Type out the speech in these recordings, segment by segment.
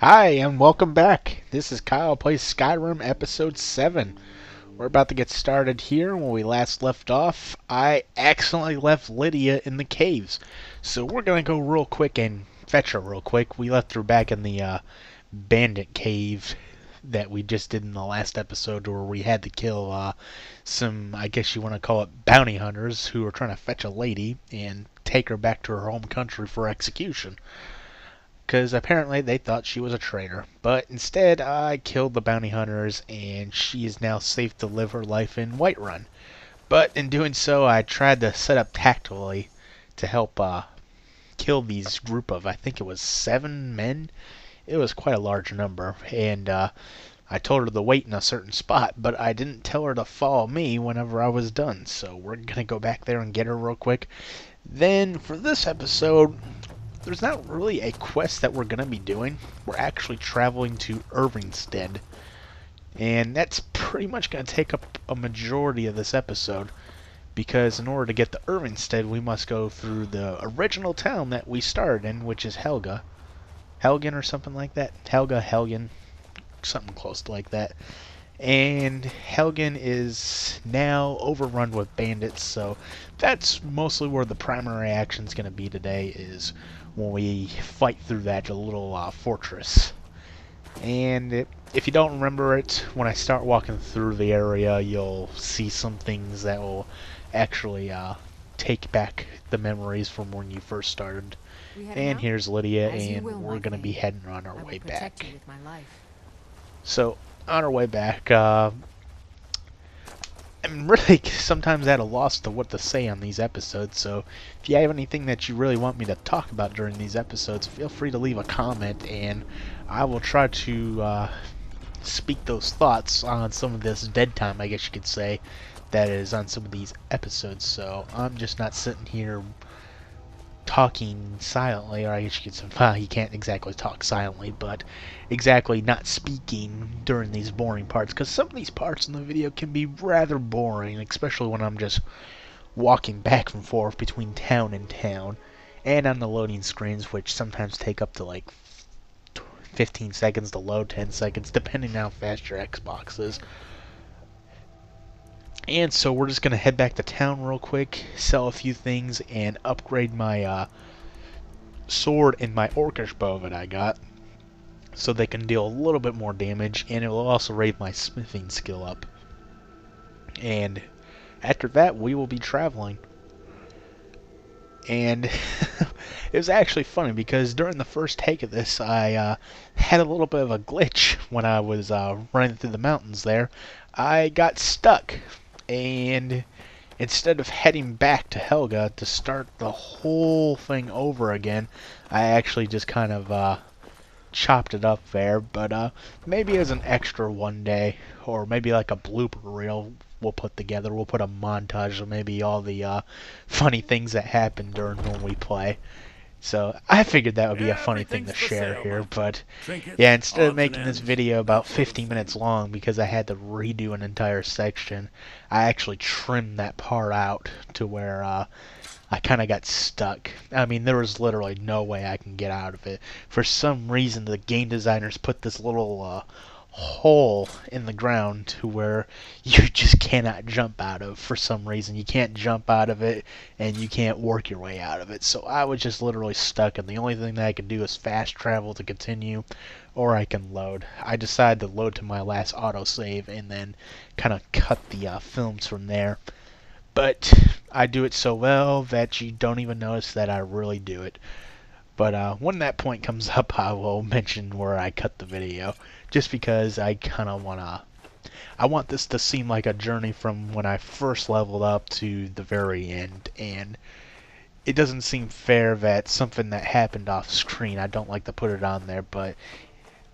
Hi, and welcome back. This is Kyle Plays Skyrim Episode 7. We're about to get started here. When we last left off, I accidentally left Lydia in the caves. So we're going to go real quick and fetch her real quick. We left her back in the bandit cave that we just did in the last episode where we had to kill some, I guess you want to call it, bounty hunters who were trying to fetch a lady and take her back to her home country for execution, because apparently they thought she was a traitor. But instead, I killed the bounty hunters, and she is now safe to live her life in Whiterun. But in doing so, I tried to set up tactfully to help kill these group of, I think it was 7 men. It was quite a large number, and I told her to wait in a certain spot, but I didn't tell her to follow me whenever I was done. So we're gonna go back there and get her real quick. Then for this episode, there's not really a quest that we're going to be doing. We're actually traveling to Irvingstead. And that's pretty much going to take up a majority of this episode. Because in order to get to Irvingstead, we must go through the original town that we started in, which is Helga. Helgen or something like that. Helgen. Something close to like that. And Helgen is now overrun with bandits, so that's mostly where the primary action is going to be today, is when we fight through that little fortress. And if you don't remember it, when I start walking through the area, you'll see some things that will actually take back the memories from when you first started. And here's Lydia, and we're going to be heading on our way back. So, on our way back, I'm really sometimes at a loss to what to say on these episodes, so if you have anything that you really want me to talk about during these episodes, feel free to leave a comment, and I will try to speak those thoughts on some of this dead time, I guess you could say, that is on some of these episodes. So I'm just not sitting here talking silently, or I guess you could say, well, you can't exactly talk silently, but exactly not speaking during these boring parts, because some of these parts in the video can be rather boring, especially when I'm just walking back and forth between town and town, and on the loading screens, which sometimes take up to like 15 seconds to load, 10 seconds, depending on how fast your Xbox is. And so we're just going to head back to town real quick, sell a few things, and upgrade my sword and my orcish bow that I got, so they can deal a little bit more damage, and it will also raise my smithing skill up. And after that, we will be traveling. And it was actually funny, because during the first take of this, I had a little bit of a glitch when I was running through the mountains there. I got stuck, and instead of heading back to Helga to start the whole thing over again, I actually just kind of chopped it up there. But maybe as an extra one day, or maybe like a blooper reel we'll put together. We'll put a montage of maybe all the funny things that happen during when we play. So I figured that would be a funny thing to share here, but yeah, instead of making this video about 15 minutes long because I had to redo an entire section, I actually trimmed that part out to where I kind of got stuck. I mean, there was literally no way I can get out of it. For some reason, the game designers put this little hole in the ground to where you just cannot jump out of. For some reason, you can't jump out of it, and you can't work your way out of it. So I was just literally stuck, and the only thing that I could do is fast travel to continue, or I can load. I decided to load to my last autosave and then kind of cut the films from there. But I do it so well that you don't even notice that I really do it. But when that point comes up, I will mention where I cut the video, just because I kind of I want this to seem like a journey from when I first leveled up to the very end, and it doesn't seem fair that something that happened off screen, I don't like to put it on there, but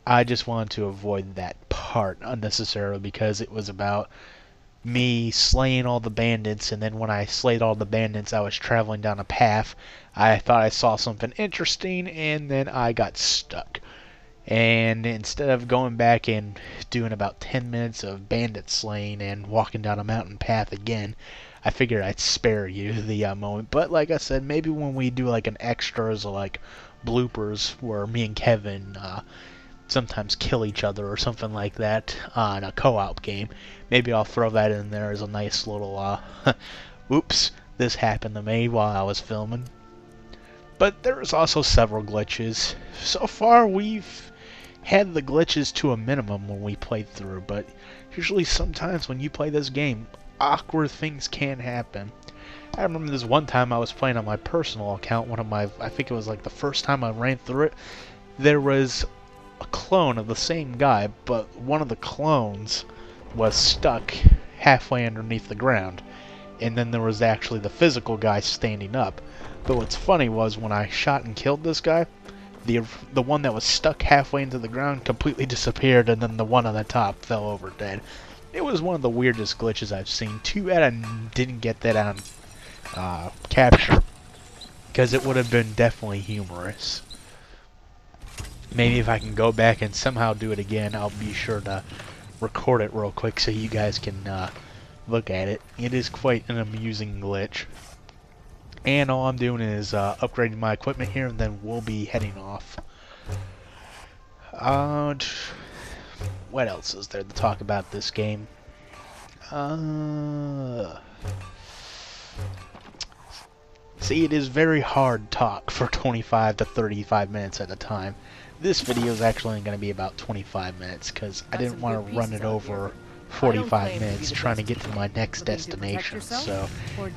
I just wanted to avoid that part unnecessarily, because it was about me slaying all the bandits, and then when I slayed all the bandits, I was traveling down a path. I thought I saw something interesting, and then I got stuck. And instead of going back and doing about 10 minutes of bandit slaying and walking down a mountain path again, I figured I'd spare you the moment. But like I said, maybe when we do like an extras or like bloopers where me and Kevin sometimes kill each other or something like that on a co-op game. Maybe I'll throw that in there as a nice little, oops, this happened to me while I was filming. But there's also several glitches. So far we've had the glitches to a minimum when we played through, but usually sometimes when you play this game, awkward things can happen. I remember this one time I was playing on my personal account, I think it was like the first time I ran through it, there was a clone of the same guy, but one of the clones was stuck halfway underneath the ground, and then there was actually the physical guy standing up. But what's funny was when I shot and killed this guy, the one that was stuck halfway into the ground completely disappeared, and then the one on the top fell over dead. It was one of the weirdest glitches I've seen. Too bad I didn't get that on capture, because it would have been definitely humorous. Maybe if I can go back and somehow do it again, I'll be sure to record it real quick so you guys can look at it. It is quite an amusing glitch. And all I'm doing is upgrading my equipment here, and then we'll be heading off. What else is there to talk about this game? See, it is very hard talk for 25 to 35 minutes at a time. This video is actually going to be about 25 minutes, because I didn't want to run it over 45 minutes trying to get to my next destination, so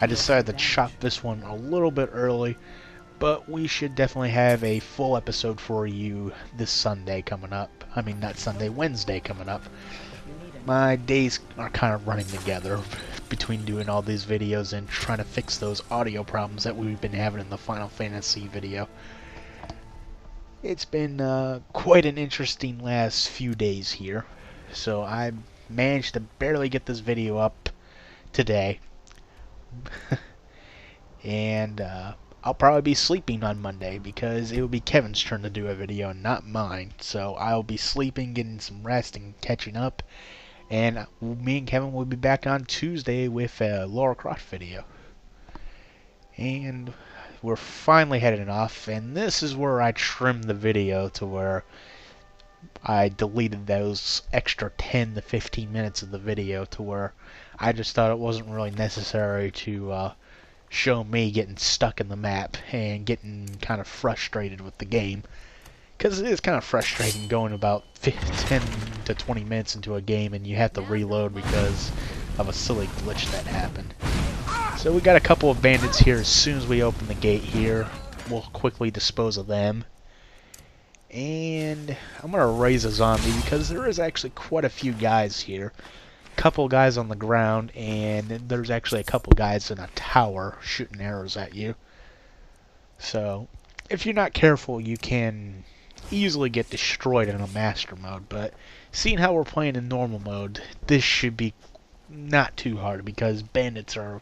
I decided to chop this one a little bit early, but we should definitely have a full episode for you this Sunday coming up. I mean, not Sunday, Wednesday coming up. My days are kind of running together between doing all these videos and trying to fix those audio problems that we've been having in the Final Fantasy video. It's been quite an interesting last few days here, so I managed to barely get this video up today. And I'll probably be sleeping on Monday because it will be Kevin's turn to do a video and not mine. So I'll be sleeping, getting some rest, and catching up. And me and Kevin will be back on Tuesday with a Lara Croft video. And we're finally heading off, and this is where I trimmed the video to where I deleted those extra 10 to 15 minutes of the video to where I just thought it wasn't really necessary to show me getting stuck in the map and getting kind of frustrated with the game. Because it is kind of frustrating going about 10 to 20 minutes into a game and you have to reload because of a silly glitch that happened. So we got a couple of bandits here. As soon as we open the gate here, we'll quickly dispose of them. And I'm going to raise a zombie because there is actually quite a few guys here. A couple guys on the ground, and there's actually a couple guys in a tower shooting arrows at you. So if you're not careful, you can easily get destroyed in a master mode. But seeing how we're playing in normal mode, this should be not too hard because bandits are,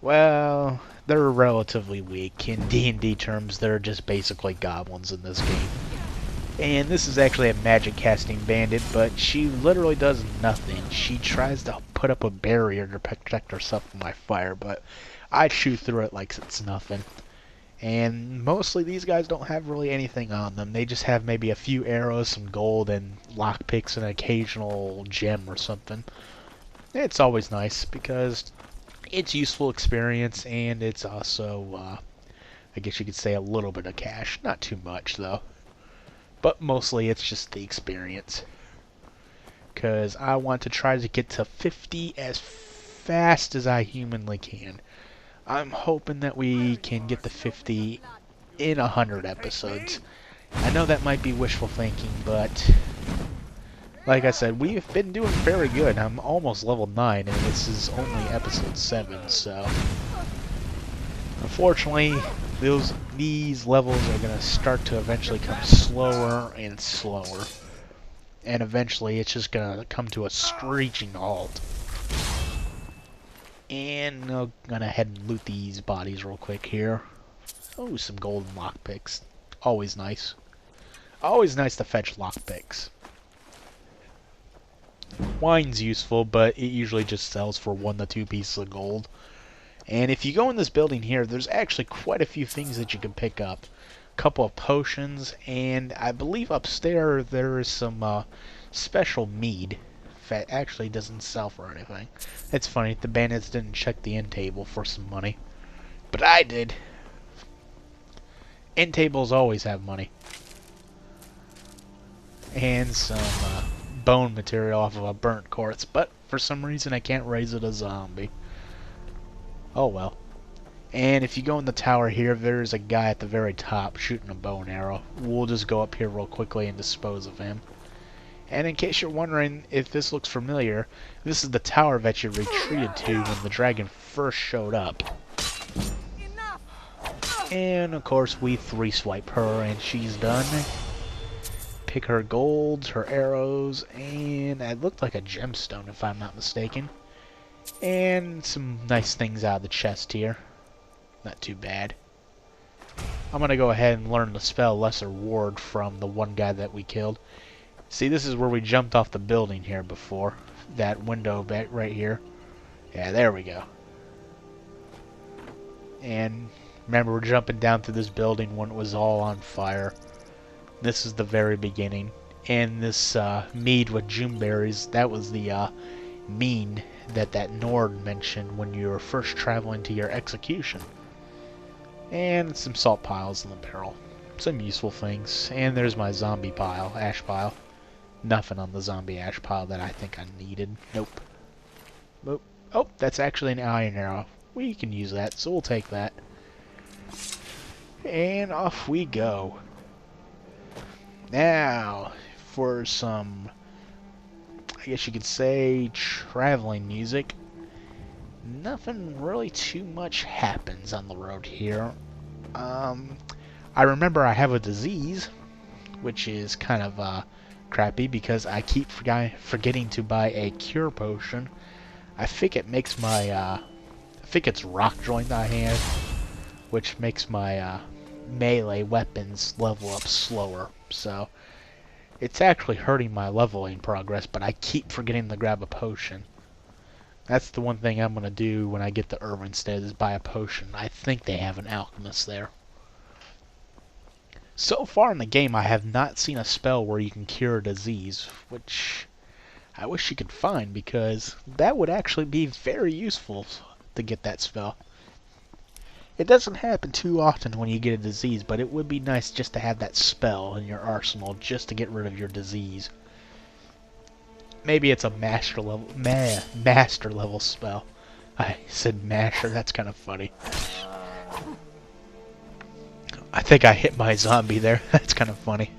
well, they're relatively weak. In D&D terms, they're just basically goblins in this game. And this is actually a magic casting bandit, but she literally does nothing. She tries to put up a barrier to protect herself from my fire, but I shoot through it like it's nothing. And mostly these guys don't have really anything on them. They just have maybe a few arrows, some gold, and lockpicks, and an occasional gem or something. It's always nice because it's useful experience, and it's also, I guess you could say, a little bit of cash. Not too much, though. But mostly it's just the experience. Because I want to try to get to 50 as fast as I humanly can. I'm hoping that we can get to 50 in 100 episodes. I know that might be wishful thinking, but like I said, we've been doing very good. I'm almost level 9, and this is only episode 7, so unfortunately, these levels are going to start to eventually come slower and slower. And eventually it's just going to come to a screeching halt. And I'm going to head and loot these bodies real quick here. Oh, some golden lockpicks. Always nice. Always nice to fetch lockpicks. Wine's useful, but it usually just sells for 1 to 2 pieces of gold. And if you go in this building here, there's actually quite a few things that you can pick up. couple of potions, and I believe upstairs there is some special mead that actually doesn't sell for anything. It's funny, the bandits didn't check the end table for some money, but I did. End tables always have money. And some bone material off of a burnt corpse, but for some reason I can't raise it a zombie. Oh well. And if you go in the tower here, there's a guy at the very top shooting a bow and arrow. We'll just go up here real quickly and dispose of him. And in case you're wondering if this looks familiar, this is the tower that you retreated to when the dragon first showed up. And of course we 3-swipe her and she's done. Pick her golds, her arrows, and it looked like a gemstone if I'm not mistaken. And some nice things out of the chest here. Not too bad. I'm going to go ahead and learn the spell Lesser Ward from the one guy that we killed. See, this is where we jumped off the building here before. That window back right here. Yeah, there we go. And remember, we're jumping down through this building when it was all on fire. This is the very beginning. And this mead with Juneberries, that was the mean that Nord mentioned when you were first traveling to your execution. And some salt piles in the barrel. Some useful things. And there's my zombie pile, ash pile. Nothing on the zombie ash pile that I think I needed. Nope. Nope. Oh, that's actually an iron arrow. We can use that, so we'll take that. And off we go. Now, for some, I guess you could say, traveling music. Nothing really too much happens on the road here. I remember I have a disease, which is kind of crappy because I keep forgetting to buy a cure potion. I think it makes my, I think it's rock joint I have, which makes my melee weapons level up slower. So it's actually hurting my leveling progress, but I keep forgetting to grab a potion. That's the one thing I'm going to do when I get to Irvinstead is buy a potion. I think they have an alchemist there. So far in the game, I have not seen a spell where you can cure a disease, which I wish you could find, because that would actually be very useful to get that spell. It doesn't happen too often when you get a disease, but it would be nice just to have that spell in your arsenal just to get rid of your disease. Maybe it's a master level spell. I said master, that's kind of funny. I think I hit my zombie there. That's kind of funny.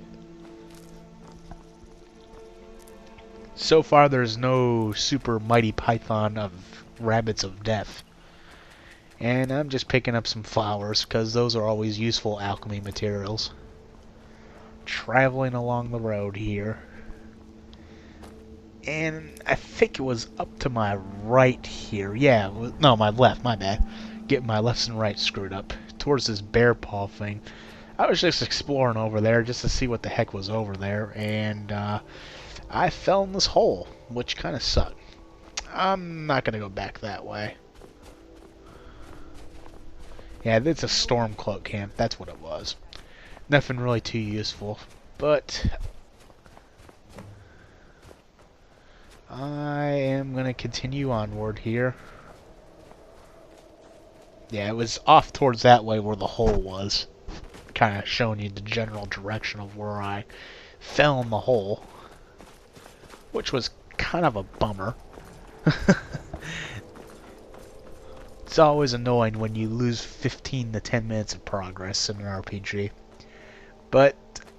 So far there's no super mighty python of rabbits of death. And I'm just picking up some flowers because those are always useful alchemy materials. Traveling along the road here. And I think it was up to my right here. Yeah, no, my left, my bad. Getting my left and right screwed up. Towards this bear paw thing. I was just exploring over there just to see what the heck was over there. And I fell in this hole, which kind of sucked. I'm not going to go back that way. Yeah, it's a Stormcloak camp. That's what it was. Nothing really too useful. But I am going to continue onward here. Yeah, it was off towards that way where the hole was. Kind of showing you the general direction of where I fell in the hole. Which was kind of a bummer. It's always annoying when you lose 15 to 10 minutes of progress in an RPG. But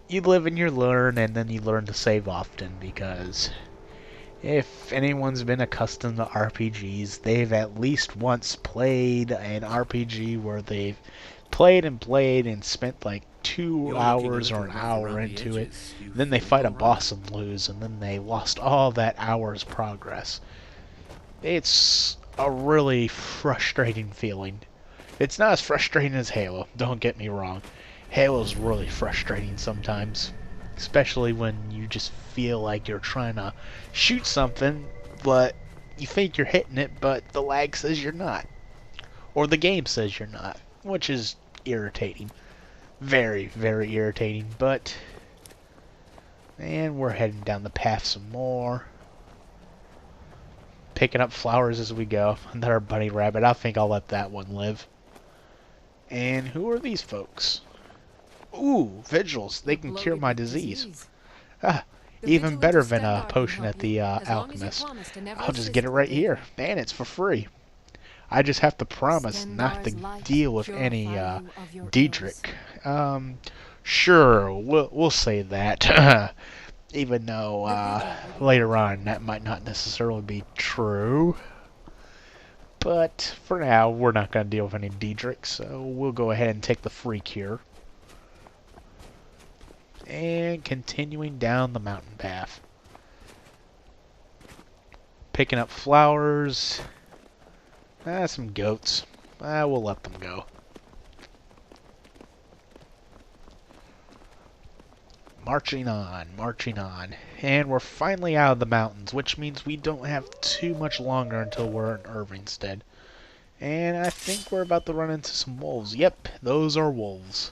you live and you learn, and then you learn to save often, because if anyone's been accustomed to RPGs, they've at least once played an RPG where they've played and spent like 2 hours or an hour into it. Then they fight a boss and lose, and then they lost all that hour's progress. It's a really frustrating feeling. It's not as frustrating as Halo, don't get me wrong. Halo's really frustrating sometimes. Especially when you just feel like you're trying to shoot something, but you think you're hitting it, but the lag says you're not. Or the game says you're not, which is irritating. Very, very irritating, but... And we're heading down the path some more. Picking up flowers as we go. Another bunny rabbit. I think I'll let that one live. And who are these folks? Ooh, vigils. They can cure my disease. Ah, even better than a potion at the alchemist. I'll just get it right here. And it's for free. I just have to promise not to deal with any Diedrich. Sure, we'll say that. Even though later on that might not necessarily be true. But for now, we're not going to deal with any Diedrich, so we'll go ahead and take the free cure. And continuing down the mountain path. Picking up flowers. Some goats. We'll let them go. Marching on, marching on. And we're finally out of the mountains, which means we don't have too much longer until we're in Irvingstead. And I think we're about to run into some wolves. Yep, those are wolves.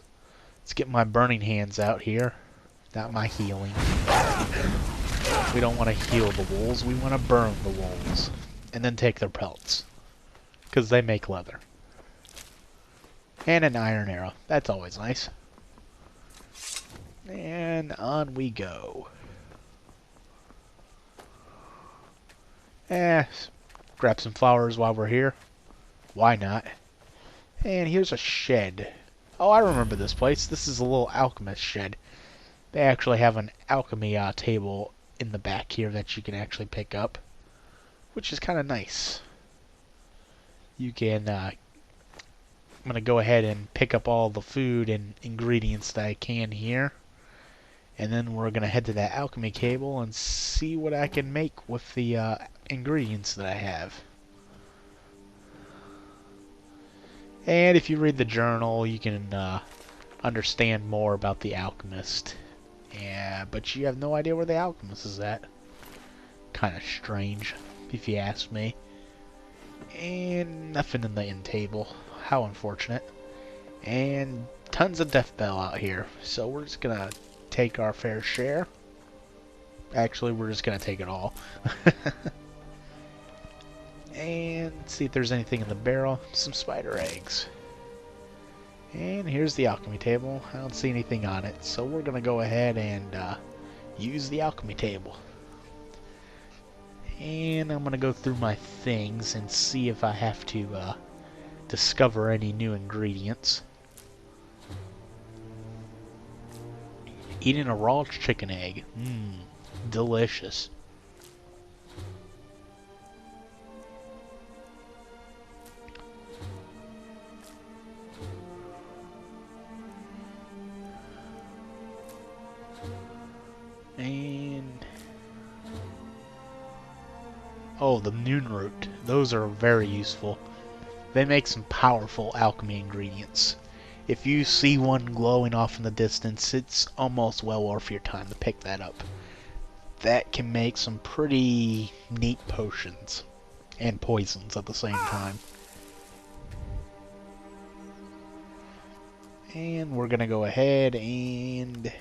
Let's get my burning hands out here. Not my healing. We don't want to heal the wolves, we want to burn the wolves. And then take their pelts. Because they make leather. And an iron arrow. That's always nice. And on we go. Grab some flowers while we're here. Why not? And here's a shed. Oh, I remember this place. This is a little alchemist shed. They actually have an alchemy table in the back here that you can actually pick up. Which is kind of nice. You can... I'm going to go ahead and pick up all the food and ingredients that I can here. And then we're going to head to that alchemy table and see what I can make with the ingredients that I have. And if you read the journal, you can understand more about the alchemist. Yeah, but you have no idea where the alchemist is at. Kind of strange, if you ask me. And nothing in the end table. How unfortunate. And tons of death bell out here. So we're just going to take our fair share. Actually, we're just going to take it all. And see if there's anything in the barrel. Some spider eggs. And here's the alchemy table. I don't see anything on it. So we're going to go ahead and use the alchemy table. And I'm going to go through my things and see if I have to discover any new ingredients. Eating a raw chicken egg. Delicious. And... oh, the noon root. Those are very useful. They make some powerful alchemy ingredients. If you see one glowing off in the distance, it's almost well worth your time to pick that up. That can make some pretty neat potions. And poisons at the same time. And we're going to go ahead and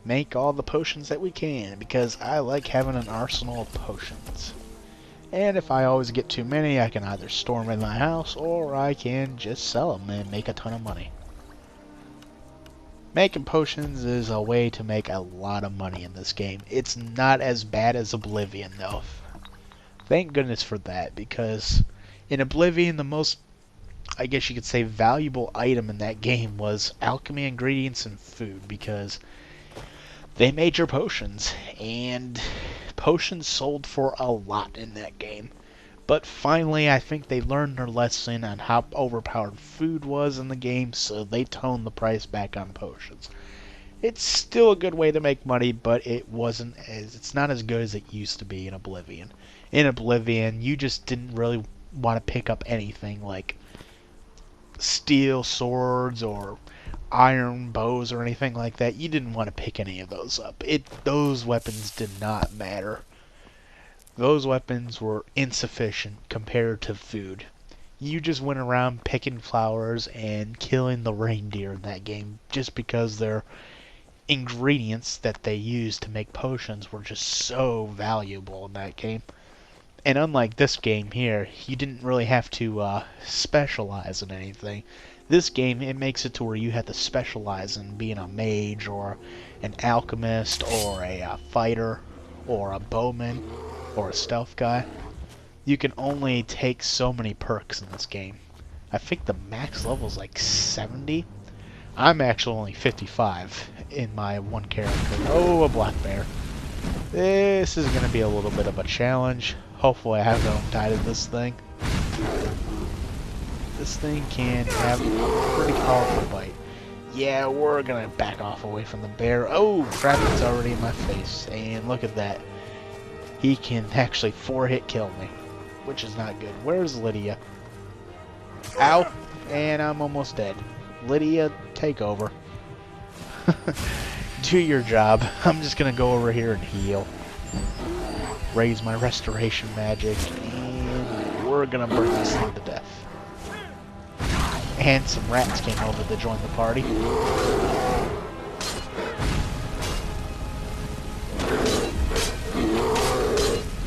make all the potions that we can, because I like having an arsenal of potions. And if I always get too many, I can either store them in my house, or I can just sell them and make a ton of money. Making potions is a way to make a lot of money in this game. It's not as bad as Oblivion, though. Thank goodness for that, because in Oblivion, the most, I guess you could say, valuable item in that game was alchemy ingredients and food, because they made your potions, and potions sold for a lot in that game. But finally, I think they learned their lesson on how overpowered food was in the game, so they toned the price back on potions. It's still a good way to make money, but it's not as good as it used to be in Oblivion. In Oblivion, you just didn't really want to pick up anything like steel swords or iron bows or anything like that. You didn't want to pick any of those up. Those weapons did not matter. Those weapons were insufficient compared to food. You just went around picking flowers and killing the reindeer in that game just because their ingredients that they used to make potions were just so valuable in that game. And unlike this game here, you didn't really have to specialize in anything. This game, it makes it to where you have to specialize in being a mage or an alchemist or a fighter or a bowman or a stealth guy. You can only take so many perks in this game. I think the max level is like 70. I'm actually only 55 in my one character. Oh, a black bear. This is going to be a little bit of a challenge. Hopefully I haven't died in this thing. This thing can have a pretty powerful bite. Yeah, we're going to back off away from the bear. Oh, Kraken's already in my face. And look at that. He can actually 4-hit kill me, which is not good. Where's Lydia? Ow! And I'm almost dead. Lydia, take over. Do your job. I'm just going to go over here and heal. Raise my restoration magic, and we're gonna burn this thing to death. And some rats came over to join the party.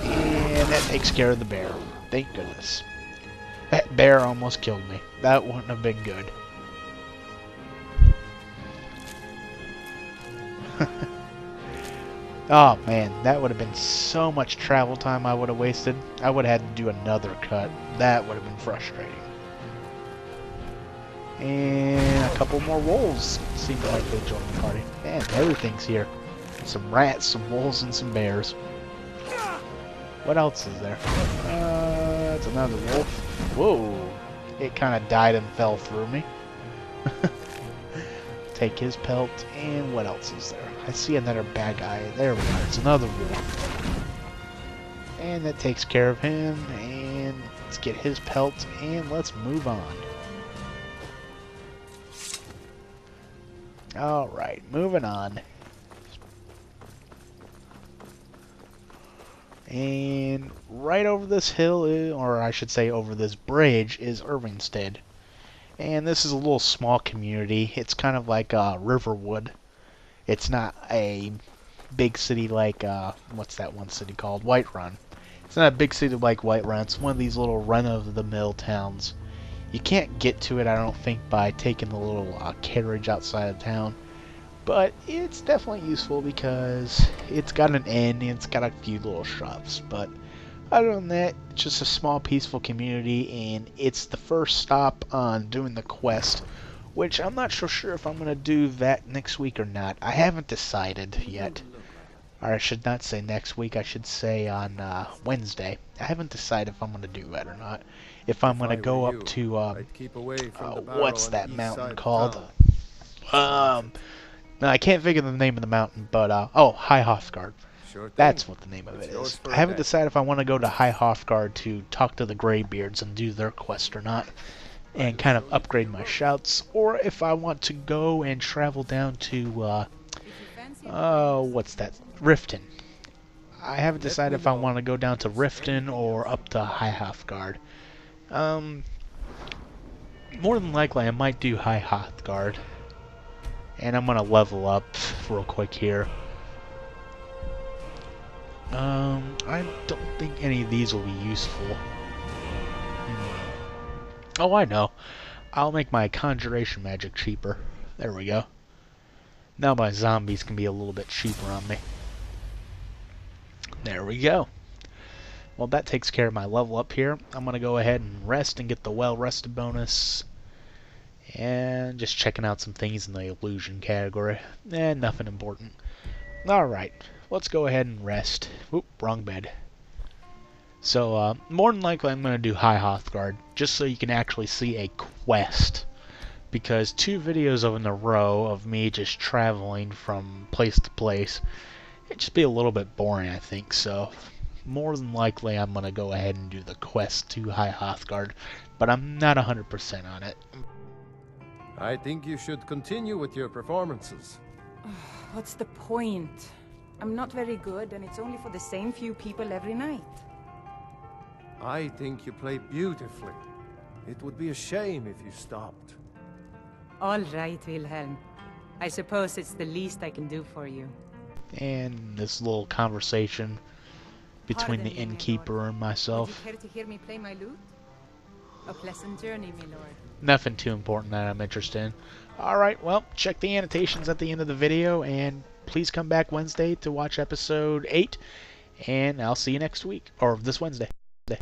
And that takes care of the bear. Thank goodness. That bear almost killed me. That wouldn't have been good. Oh man, that would have been so much travel time I would have wasted. I would have had to do another cut. That would have been frustrating. And a couple more wolves seem like they joined the party. Man, everything's here. Some rats, some wolves, and some bears. What else is there? It's another wolf. Whoa! It kind of died and fell through me. Take his pelt, and what else is there? I see another bad guy. There we go. It's another wolf. And that takes care of him, and let's get his pelt, and let's move on. Alright, moving on. And right over this hill, or I should say over this bridge, is Irvingstead. And this is a little small community. It's kind of like Riverwood. It's not a big city like, what's that one city called? Whiterun. It's not a big city like Whiterun. It's one of these little run-of-the-mill towns. You can't get to it, I don't think, by taking the little carriage outside of town. But it's definitely useful because it's got an inn and it's got a few little shops. But other than that, it's just a small, peaceful community, and it's the first stop on doing the quest, which I'm not so sure if I'm going to do that next week or not. I haven't decided yet. Or I should not say next week, I should say on Wednesday. I haven't decided if I'm going to do that or not. If I'm going to go up to, what's that mountain called? No, I can't think of the name of the mountain, but, oh, High Hrothgar. That's what the name of it is. I haven't decided if I want to go to High Hrothgar to talk to the Greybeards and do their quest or not, and kind of upgrade my shouts, or if I want to go and travel down to, what's that? Riften. I haven't decided if I want to go down to Riften or up to High Hrothgar. More than likely, I might do High Hrothgar. And I'm going to level up real quick here. I don't think any of these will be useful. Oh, I know. I'll make my conjuration magic cheaper. There we go. Now my zombies can be a little bit cheaper on me. There we go. Well, that takes care of my level up here. I'm going to go ahead and rest and get the well-rested bonus. And just checking out some things in the illusion category. Nothing important. Alright, let's go ahead and rest. Oop, wrong bed. So, more than likely I'm going to do High Hrothgar, just so you can actually see a quest. Because 2 videos in a row of me just traveling from place to place, it'd just be a little bit boring, I think. So, more than likely I'm going to go ahead and do the quest to High Hrothgar, but I'm not 100% on it. I think you should continue with your performances. What's the point? I'm not very good, and it's only for the same few people every night. I think you play beautifully. It would be a shame if you stopped. All right, Wilhelm. I suppose it's the least I can do for you. And this little conversation between Pardon the me, my innkeeper lord. and Would myself. you care to hear me play my lute? A pleasant journey, my lord. Nothing too important that I'm interested in. Alright, well, check the annotations at the end of the video, and please come back Wednesday to watch episode 8, and I'll see you next week, or this Wednesday.